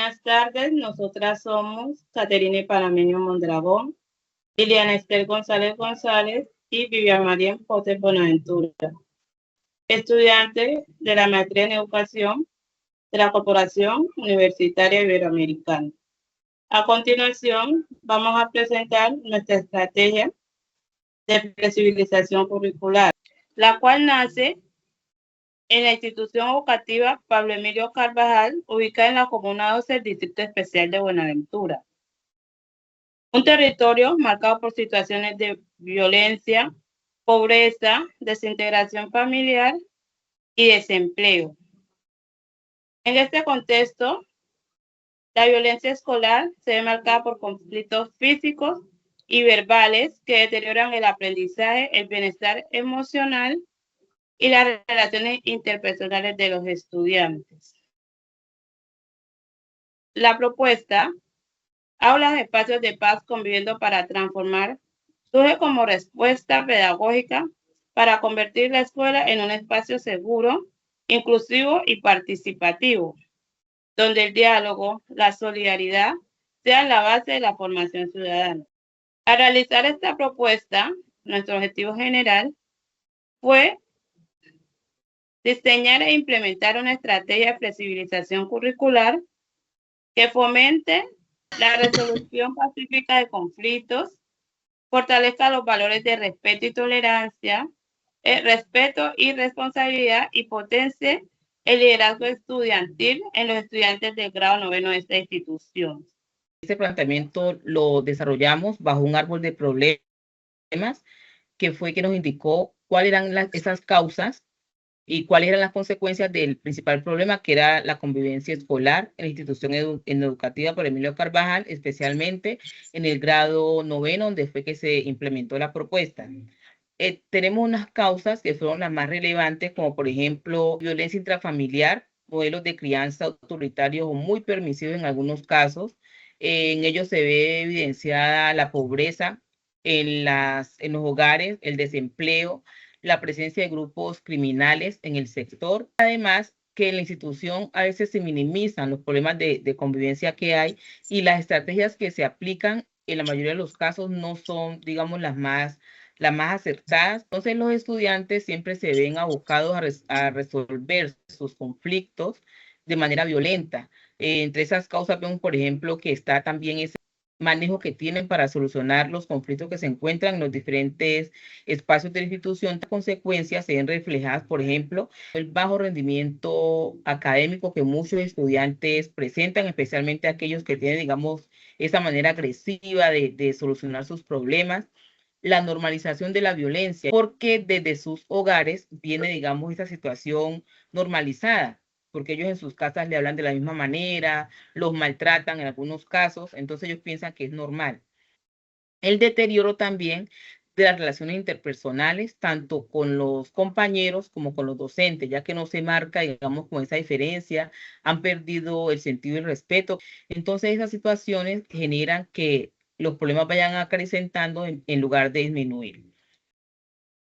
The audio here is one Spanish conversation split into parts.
Buenas tardes, nosotras somos Caterine Paramenio Mondragón, Liliana Esther González González y Vivian María Potes Bonaventura, estudiantes de la maestría en educación de la Corporación Universitaria Iberoamericana. A continuación, vamos a presentar nuestra estrategia de flexibilización curricular, la cual nace en la institución educativa Pablo Emilio Carvajal, ubicada en la Comuna 12 del Distrito Especial de Buenaventura. Un territorio marcado por situaciones de violencia, pobreza, desintegración familiar y desempleo. En este contexto, la violencia escolar se ve marcada por conflictos físicos y verbales que deterioran el aprendizaje, el bienestar emocional y las relaciones interpersonales de los estudiantes. La propuesta habla de espacios de paz conviviendo para transformar, surge como respuesta pedagógica para convertir la escuela en un espacio seguro, inclusivo y participativo, donde el diálogo, la solidaridad sean la base de la formación ciudadana. Al realizar esta propuesta, nuestro objetivo general fue diseñar e implementar una estrategia de flexibilización curricular que fomente la resolución pacífica de conflictos, fortalezca los valores de respeto y tolerancia, respeto y responsabilidad y potencie el liderazgo estudiantil en los estudiantes del grado 9º de esta institución. Este planteamiento lo desarrollamos bajo un árbol de problemas que fue que nos indicó cuáles eran esas causas y cuáles eran las consecuencias del principal problema, que era la convivencia escolar en la institución educativa por Emilio Carvajal, especialmente en el grado 9º, donde fue que se implementó la propuesta. Tenemos unas causas que fueron las más relevantes, como por ejemplo violencia intrafamiliar, modelos de crianza autoritarios o muy permisivos en algunos casos. En ellos se ve evidenciada la pobreza en los hogares, el desempleo, la presencia de grupos criminales en el sector. Además, que en la institución a veces se minimizan los problemas de convivencia que hay y las estrategias que se aplican en la mayoría de los casos no son, digamos, las más acertadas. Entonces, los estudiantes siempre se ven abocados a resolver sus conflictos de manera violenta. Entre esas causas vemos, por ejemplo, que está también ese manejo que tienen para solucionar los conflictos que se encuentran en los diferentes espacios de la institución. Las consecuencias se ven reflejadas, por ejemplo, el bajo rendimiento académico que muchos estudiantes presentan, especialmente aquellos que tienen, digamos, esa manera agresiva de solucionar sus problemas. La normalización de la violencia, porque desde sus hogares viene, digamos, esa situación normalizada, porque ellos en sus casas le hablan de la misma manera, los maltratan en algunos casos, entonces ellos piensan que es normal. El deterioro también de las relaciones interpersonales, tanto con los compañeros como con los docentes, ya que no se marca, digamos, con esa diferencia, han perdido el sentido del respeto. Entonces esas situaciones generan que los problemas vayan acrecentando en lugar de disminuir.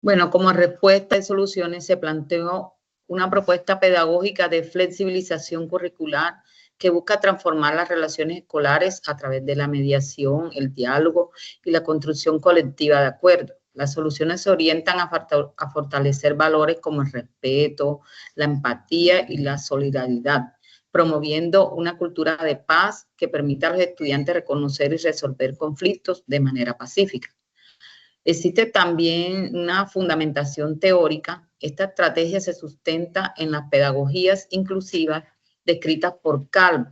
Bueno, como respuesta de soluciones se planteó una propuesta pedagógica de flexibilización curricular que busca transformar las relaciones escolares a través de la mediación, el diálogo y la construcción colectiva de acuerdo. Las soluciones se orientan a fortalecer valores como el respeto, la empatía y la solidaridad, promoviendo una cultura de paz que permita a los estudiantes reconocer y resolver conflictos de manera pacífica. Existe también una fundamentación teórica. Esta estrategia se sustenta en las pedagogías inclusivas descritas por Calvo,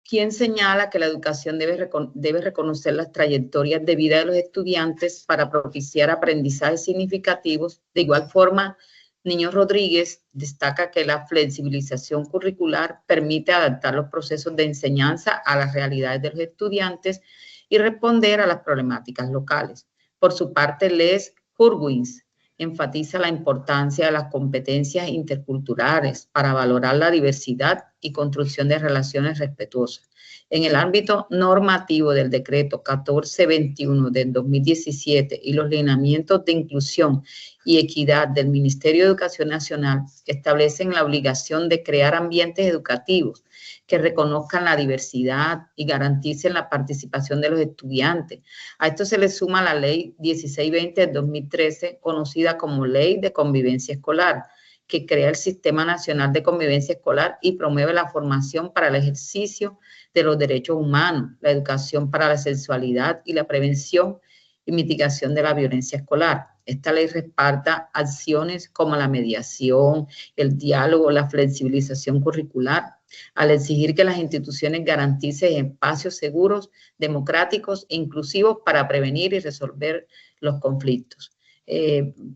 quien señala que la educación debe reconocer las trayectorias de vida de los estudiantes para propiciar aprendizajes significativos. De igual forma, Niño Rodríguez destaca que la flexibilización curricular permite adaptar los procesos de enseñanza a las realidades de los estudiantes y responder a las problemáticas locales. Por su parte, Les Hurwitz enfatiza la importancia de las competencias interculturales para valorar la diversidad y construcción de relaciones respetuosas. En el ámbito normativo del decreto 1421 del 2017 y los lineamientos de inclusión y equidad del Ministerio de Educación Nacional establecen la obligación de crear ambientes educativos que reconozcan la diversidad y garanticen la participación de los estudiantes. A esto se le suma la Ley 1620 del 2013, conocida como Ley de Convivencia Escolar, que crea el Sistema Nacional de Convivencia Escolar y promueve la formación para el ejercicio de los derechos humanos, la educación para la sexualidad y la prevención y mitigación de la violencia escolar. Esta ley respalda acciones como la mediación, el diálogo, la flexibilización curricular, al exigir que las instituciones garanticen espacios seguros, democráticos e inclusivos para prevenir y resolver los conflictos.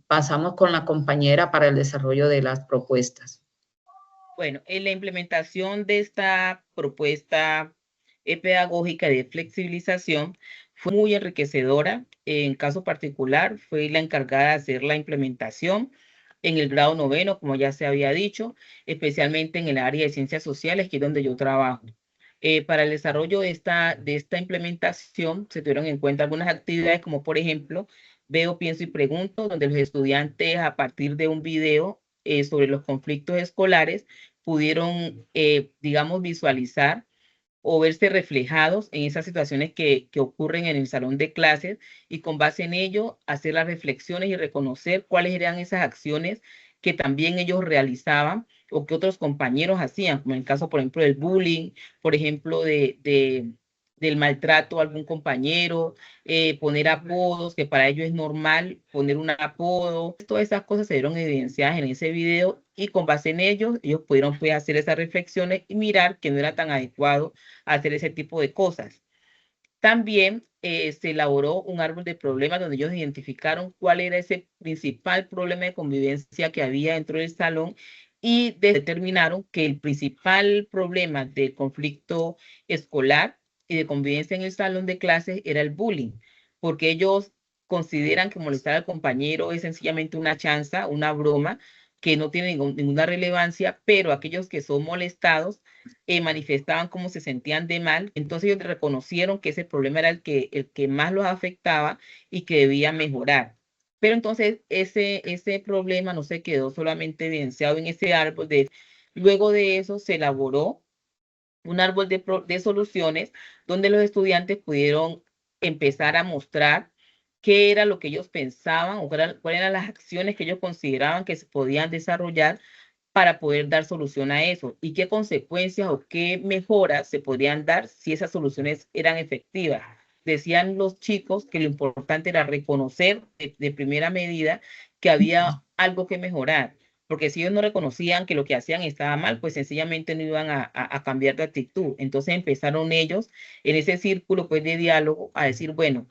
Pasamos con la compañera para el desarrollo de las propuestas. Bueno, en la implementación de esta propuesta pedagógica de flexibilización fue muy enriquecedora. En caso particular, fui la encargada de hacer la implementación en el grado 9º, como ya se había dicho, especialmente en el área de ciencias sociales, que es donde yo trabajo. Para el desarrollo de esta implementación se tuvieron en cuenta algunas actividades, como por ejemplo, Veo, Pienso y Pregunto, donde los estudiantes, a partir de un video sobre los conflictos escolares, pudieron, digamos, visualizar o verse reflejados en esas situaciones que ocurren en el salón de clases, y con base en ello hacer las reflexiones y reconocer cuáles eran esas acciones que también ellos realizaban o que otros compañeros hacían, como en el caso, por ejemplo, del bullying, por ejemplo, del maltrato a algún compañero, poner apodos, que para ellos es normal poner un apodo. Todas esas cosas se vieron evidenciadas en ese video, y con base en ellos pudieron pues, hacer esas reflexiones y mirar que no era tan adecuado hacer ese tipo de cosas. También se elaboró un árbol de problemas donde ellos identificaron cuál era ese principal problema de convivencia que había dentro del salón, y determinaron que el principal problema del conflicto escolar y de convivencia en el salón de clases era el bullying, porque ellos consideran que molestar al compañero es sencillamente una chanza, una broma, que no tiene ninguna relevancia, pero aquellos que son molestados manifestaban cómo se sentían de mal. Entonces ellos reconocieron que ese problema era el que más los afectaba y que debía mejorar. Pero entonces ese problema no se quedó solamente evidenciado en ese árbol. Luego de eso se elaboró un árbol de soluciones donde los estudiantes pudieron empezar a mostrar qué era lo que ellos pensaban o cuáles eran las acciones que ellos consideraban que se podían desarrollar para poder dar solución a eso, y qué consecuencias o qué mejoras se podrían dar si esas soluciones eran efectivas. Decían los chicos que lo importante era reconocer de primera medida que había algo que mejorar, porque si ellos no reconocían que lo que hacían estaba mal, pues sencillamente no iban a cambiar de actitud. Entonces empezaron ellos en ese círculo pues, de diálogo a decir, bueno,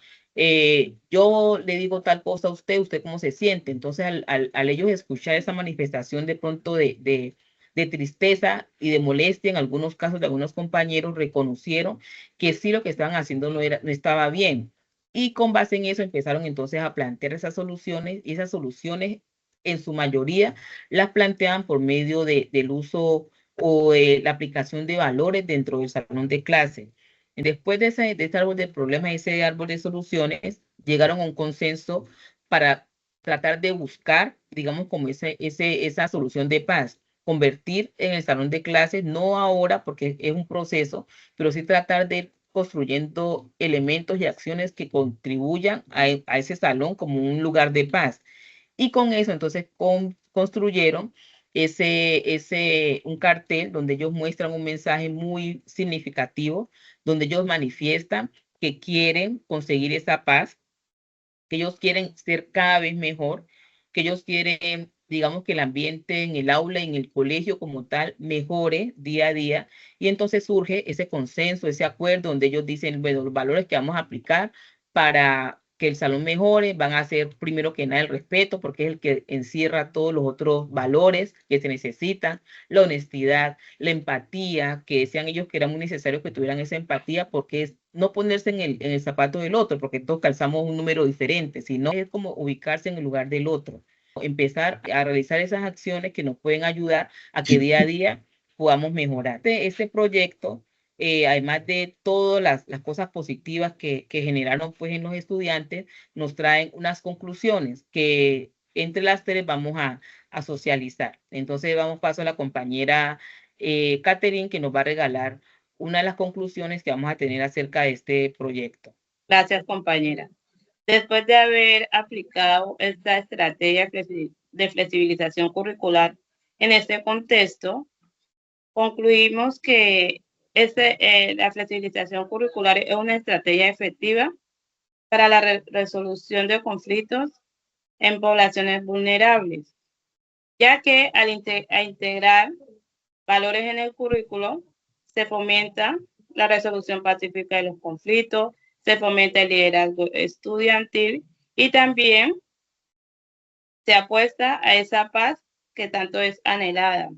yo le digo tal cosa a usted, ¿usted cómo se siente? Entonces, al ellos escuchar esa manifestación de pronto de tristeza y de molestia, en algunos casos de algunos compañeros, reconocieron que sí lo que estaban haciendo no estaba bien. Y con base en eso empezaron entonces a plantear esas soluciones, y esas soluciones en su mayoría las planteaban por medio del uso o la aplicación de valores dentro del salón de clase. Después de este árbol de problemas, ese árbol de soluciones, llegaron a un consenso para tratar de buscar, digamos, como esa solución de paz, convertir en el salón de clases, no ahora porque es un proceso, pero sí tratar de ir construyendo elementos y acciones que contribuyan a ese salón como un lugar de paz. Y con eso entonces construyeron un cartel donde ellos muestran un mensaje muy significativo, donde ellos manifiestan que quieren conseguir esa paz, que ellos quieren ser cada vez mejor, que ellos quieren, digamos, que el ambiente en el aula, en el colegio como tal, mejore día a día. Y entonces surge ese consenso, ese acuerdo donde ellos dicen, bueno, los valores que vamos a aplicar para que el salón mejore van a ser primero que nada el respeto, porque es el que encierra todos los otros valores que se necesitan, la honestidad, la empatía, que decían ellos que era muy necesario que tuvieran esa empatía, porque es no ponerse en el zapato del otro, porque todos calzamos un número diferente, sino es como ubicarse en el lugar del otro. Empezar a realizar esas acciones que nos pueden ayudar a que día a día podamos mejorar. Este proyecto, además de todas las cosas positivas que generaron pues en los estudiantes, nos traen unas conclusiones que entre las tres vamos a socializar. Entonces vamos paso a la compañera Catherine, que nos va a regalar una de las conclusiones que vamos a tener acerca de este proyecto. Gracias, compañera. Después de haber aplicado esta estrategia de flexibilización curricular en este contexto, concluimos que la flexibilización curricular es una estrategia efectiva para la resolución de conflictos en poblaciones vulnerables, ya que al integrar valores en el currículo, se fomenta la resolución pacífica de los conflictos, se fomenta el liderazgo estudiantil y también se apuesta a esa paz que tanto es anhelada.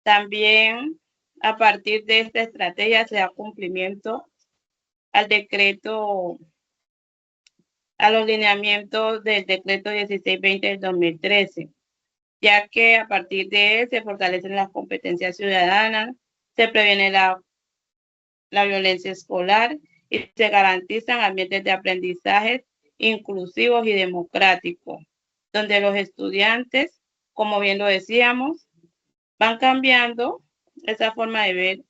También, a partir de esta estrategia, se da cumplimiento al decreto, a los lineamientos del decreto 1620 del 2013, ya que a partir de él se fortalecen las competencias ciudadanas, se previene la violencia escolar y se garantizan ambientes de aprendizaje inclusivos y democráticos, donde los estudiantes, como bien lo decíamos, van cambiando esa forma de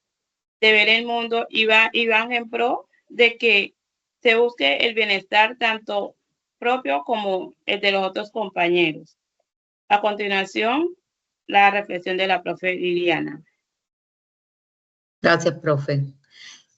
ver el mundo y van en pro de que se busque el bienestar tanto propio como el de los otros compañeros. A continuación, la reflexión de la profe Liliana. Gracias, profe.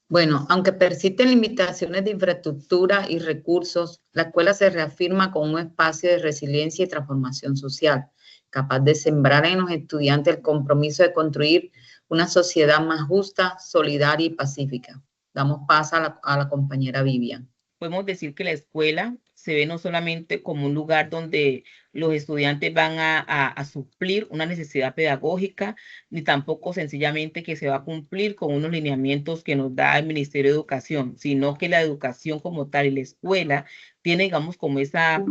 Bueno, aunque persisten limitaciones de infraestructura y recursos, la escuela se reafirma como un espacio de resiliencia y transformación social, capaz de sembrar en los estudiantes el compromiso de construir una sociedad más justa, solidaria y pacífica. Damos paso a la compañera Vivian. Podemos decir que la escuela se ve no solamente como un lugar donde los estudiantes van a suplir una necesidad pedagógica, ni tampoco sencillamente que se va a cumplir con unos lineamientos que nos da el Ministerio de Educación, sino que la educación como tal y la escuela tiene, digamos, como esa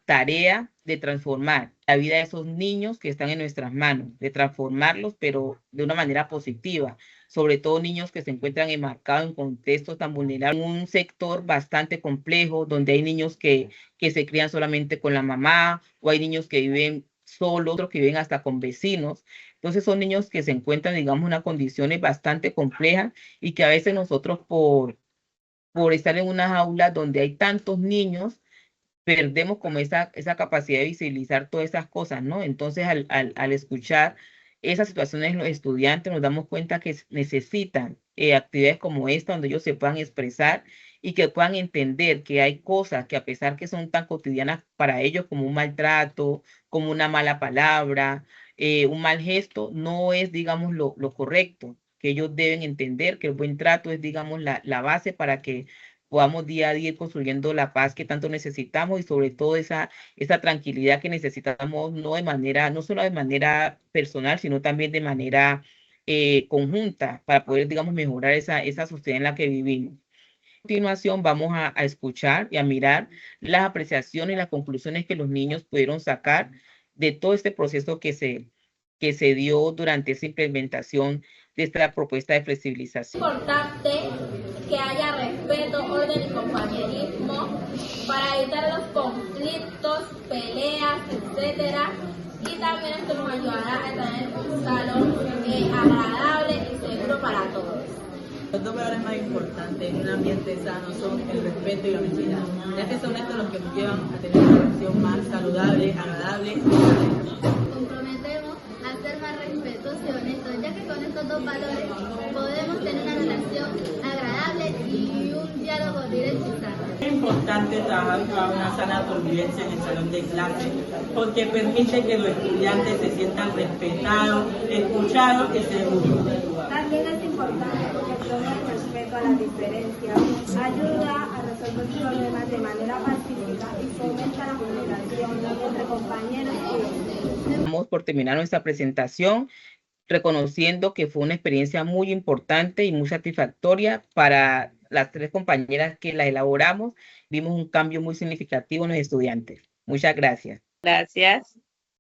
tarea de transformar la vida de esos niños que están en nuestras manos, de transformarlos, pero de una manera positiva, sobre todo niños que se encuentran enmarcados en contextos tan vulnerables, un sector bastante complejo, donde hay niños que se crían solamente con la mamá, o hay niños que viven solos, otros que viven hasta con vecinos. Entonces son niños que se encuentran, digamos, en unas condiciones bastante complejas y que a veces nosotros por estar en unas aulas donde hay tantos niños, perdemos como esa capacidad de visibilizar todas esas cosas, ¿no? Entonces, al escuchar esas situaciones los estudiantes, nos damos cuenta que necesitan actividades como esta, donde ellos se puedan expresar y que puedan entender que hay cosas que a pesar que son tan cotidianas para ellos, como un maltrato, como una mala palabra, un mal gesto, no es, digamos, lo correcto, que ellos deben entender que el buen trato es, digamos, la base para que podamos día a día ir construyendo la paz que tanto necesitamos y sobre todo esa tranquilidad que necesitamos no solo de manera personal, sino también de manera conjunta para poder, digamos, mejorar esa sociedad en la que vivimos. A continuación vamos a escuchar y a mirar las apreciaciones y las conclusiones que los niños pudieron sacar de todo este proceso que se dio durante esa implementación de esta propuesta de flexibilización. Es importante que haya respeto, orden y compañerismo para evitar los conflictos, peleas, etcétera. Y también esto nos ayudará a tener un salón agradable y seguro para todos. Los dos valores más importantes en un ambiente sano son el respeto y la honestidad, ya que son estos los que nos llevan a tener una relación más saludable, agradable. Comprometemos a ser más respetuosos y honestos, ya que con estos dos valores podemos tener una relación agradable y un diálogo directo y sano. Es importante trabajar para una sana convivencia en el salón de clase, porque permite que los estudiantes se sientan respetados, escuchados y seguros. También es importante porque promueve el respeto a las diferencias, ayuda a resolver problemas de manera pacífica y fomenta la comunicación entre compañeros y docentes. Vamos por terminar nuestra presentación, reconociendo que fue una experiencia muy importante y muy satisfactoria para las tres compañeras que la elaboramos. Vimos un cambio muy significativo en los estudiantes. Muchas gracias. Gracias.